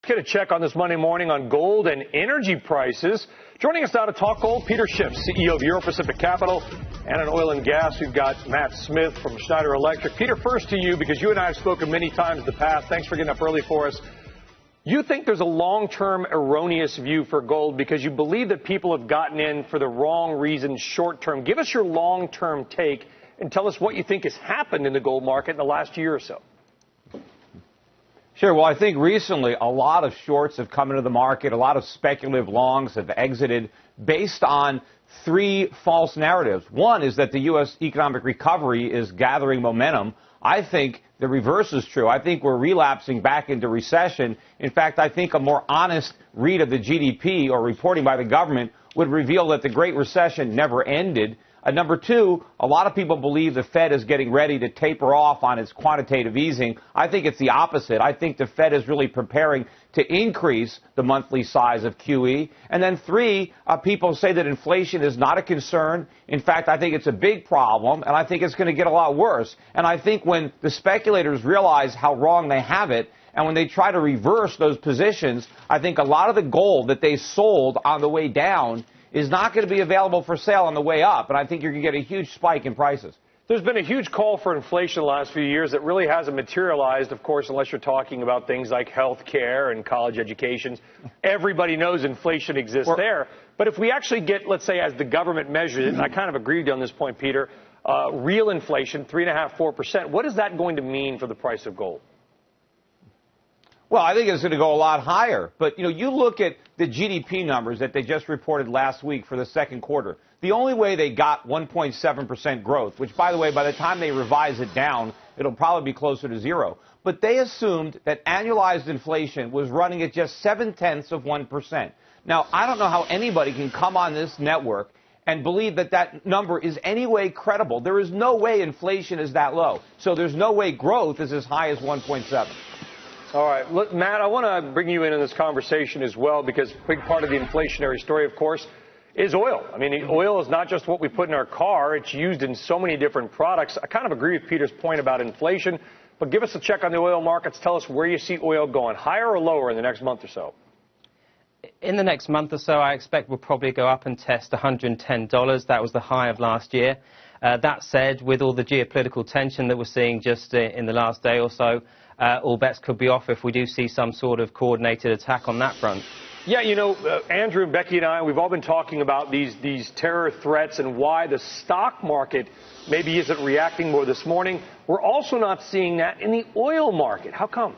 Get a check on this Monday morning on gold and energy prices. Joining us now to talk gold, Peter Schiff, CEO of Euro Pacific Capital, and in oil and gas, we've got Matt Smith from Schneider Electric. Peter, first to you, because you and I have spoken many times in the past. Thanks for getting up early for us. You think there's a long-term erroneous view for gold because you believe that people have gotten in for the wrong reasons short-term. Give us your long-term take and tell us what you think has happened in the gold market in the last year or so. Sure. Well, I think recently a lot of shorts have come into the market. A lot of speculative longs have exited based on three false narratives. One is that the U.S. economic recovery is gathering momentum. I think the reverse is true. I think we're relapsing back into recession. In fact, I think a more honest read of the GDP or reporting by the government would reveal that the Great Recession never ended. Number two, a lot of people believe the Fed is getting ready to taper off on its quantitative easing. I think it's the opposite. I think the Fed is really preparing to increase the monthly size of QE. And then three, people say that inflation is not a concern. In fact, I think it's a big problem, and I think it's going to get a lot worse. And I think when the speculators realize how wrong they have it, and when they try to reverse those positions, I think a lot of the gold that they sold on the way down is not going to be available for sale on the way up, and I think you're going to get a huge spike in prices. There's been a huge call for inflation the last few years that really hasn't materialized, of course, unless you're talking about things like health care and college educations. Everybody knows inflation exists there. But if we actually get, let's say, as the government measures it, and I kind of agree with you on this point, Peter, real inflation, 3.5%, 4%, what is that going to mean for the price of gold? Well, I think it's going to go a lot higher. But, you look at the GDP numbers that they just reported last week for the second quarter. The only way they got 1.7% growth, which, by the way, by the time they revise it down, it'll probably be closer to zero. But they assumed that annualized inflation was running at just 0.7%. Now, I don't know how anybody can come on this network and believe that that number is any way credible. There is no way inflation is that low. So there's no way growth is as high as 1.7. All right. Look, Matt, I want to bring you in on this conversation as well, because a big part of the inflationary story, of course, is oil. I mean, oil is not just what we put in our car. It's used in so many different products. I kind of agree with Peter's point about inflation, but give us a check on the oil markets. Tell us where you see oil going, higher or lower in the next month or so. In the next month or so, I expect we'll probably go up and test $110. That was the high of last year. That said, with all the geopolitical tension that we're seeing just in the last day or so, all bets could be off if we do see some sort of coordinated attack on that front. Yeah, Andrew, Becky, and I, we've all been talking about these terror threats and why the stock market maybe isn't reacting more this morning. We're also not seeing that in the oil market. How come?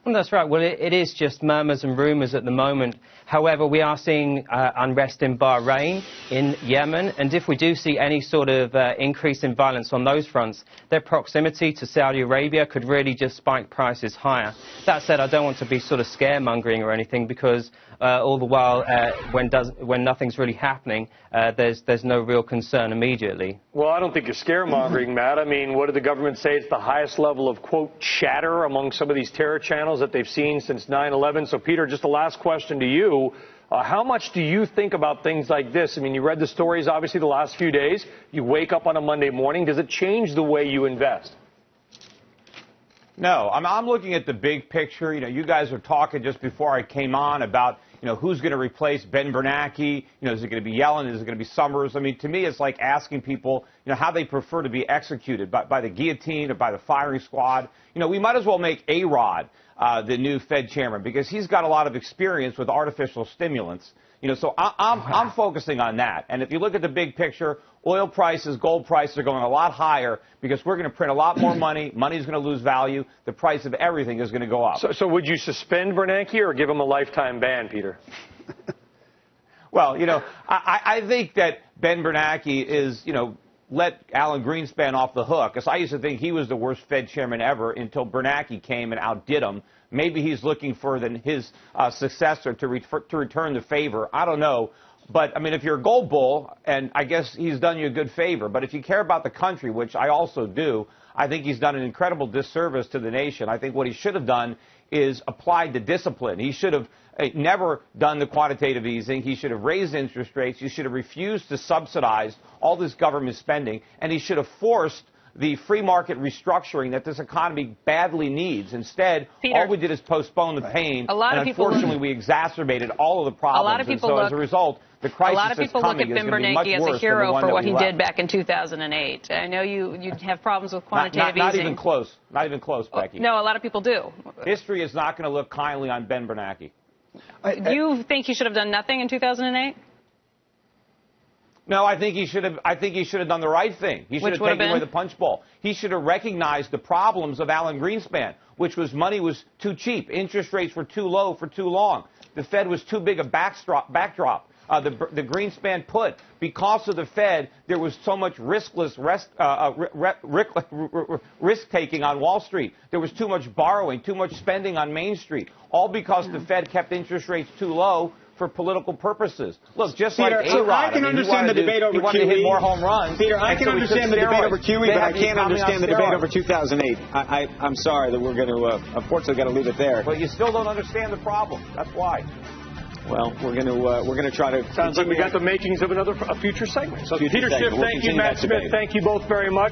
Well, that's right. Well, it is just murmurs and rumors at the moment. However, we are seeing unrest in Bahrain, in Yemen, and if we do see any sort of increase in violence on those fronts, their proximity to Saudi Arabia could really just spike prices higher. That said, I don't want to be sort of scaremongering or anything, because all the while, when nothing's really happening, there's no real concern immediately. Well, I don't think you're scaremongering, Matt. I mean, what did the government say? It's the highest level of, quote, chatter among some of these terror channels that they've seen since 9/11. So, Peter, just a last question to you. How much do you think about things like this? I mean, you read the stories, obviously, the last few days. You wake up on a Monday morning. Does it change the way you invest? No, I'm looking at the big picture. You guys were talking just before I came on about, who's going to replace Ben Bernanke. Is it going to be Yellen? Is it going to be Summers? I mean, to me, it's like asking people, how they prefer to be executed, by the guillotine or by the firing squad. We might as well make A-Rod the new Fed chairman, because he's got a lot of experience with artificial stimulants. So I'm focusing on that. And if you look at the big picture, oil prices, gold prices are going a lot higher because we're going to print a lot more money. Money's going to lose value. The price of everything is going to go up. So would you suspend Bernanke or give him a lifetime ban, Peter? Well, I think that Ben Bernanke is, let Alan Greenspan off the hook, because I used to think he was the worst Fed chairman ever until Bernanke came and outdid him. Maybe he's looking for his successor to return the favor. I don't know. But, I mean, if you're a gold bull, and I guess he's done you a good favor, but if you care about the country, which I also do, I think he's done an incredible disservice to the nation. I think what he should have done is applied the discipline. He should have never done the quantitative easing. He should have raised interest rates. He should have refused to subsidize all this government spending, and he should have forced the free market restructuring that this economy badly needs. Instead, Peter, all we did is postpone the pain, and unfortunately we exacerbaed all of the problems. A lot of people as a result, the crisis that's coming is going to be much worse than the one that we Bernanke as a hero for what he left. did back in 2008. I know you have problems with quantitative not easing. even close. Not even close, Becky. No, a lot of people do. History is not going to look kindly on Ben Bernanke. You think he should have done nothing in 2008? No, I think he should have done the right thing. He should have taken away the punch bowl. He should have recognized the problems of Alan Greenspan, which was money was too cheap, interest rates were too low for too long, the Fed was too big a backdrop. The Greenspan put, because of the Fed, there was so much risk-taking on Wall Street. There was too much borrowing, too much spending on Main Street, all because the Fed kept interest rates too low for political purposes. Look, just Peter, like A-Rod. I can understand the debate over QE. He wanted to hit more home runs. Peter, I can understand the debate over QE, but I can't understand the debate over 2008. I'm sorry that we're going to, unfortunately, got to leave it there. But you still don't understand the problem. That's why. Well, we're going to try to. Sounds like we got the makings of a future segment. So, Peter Schiff, thank you, Matt Smith, thank you both very much.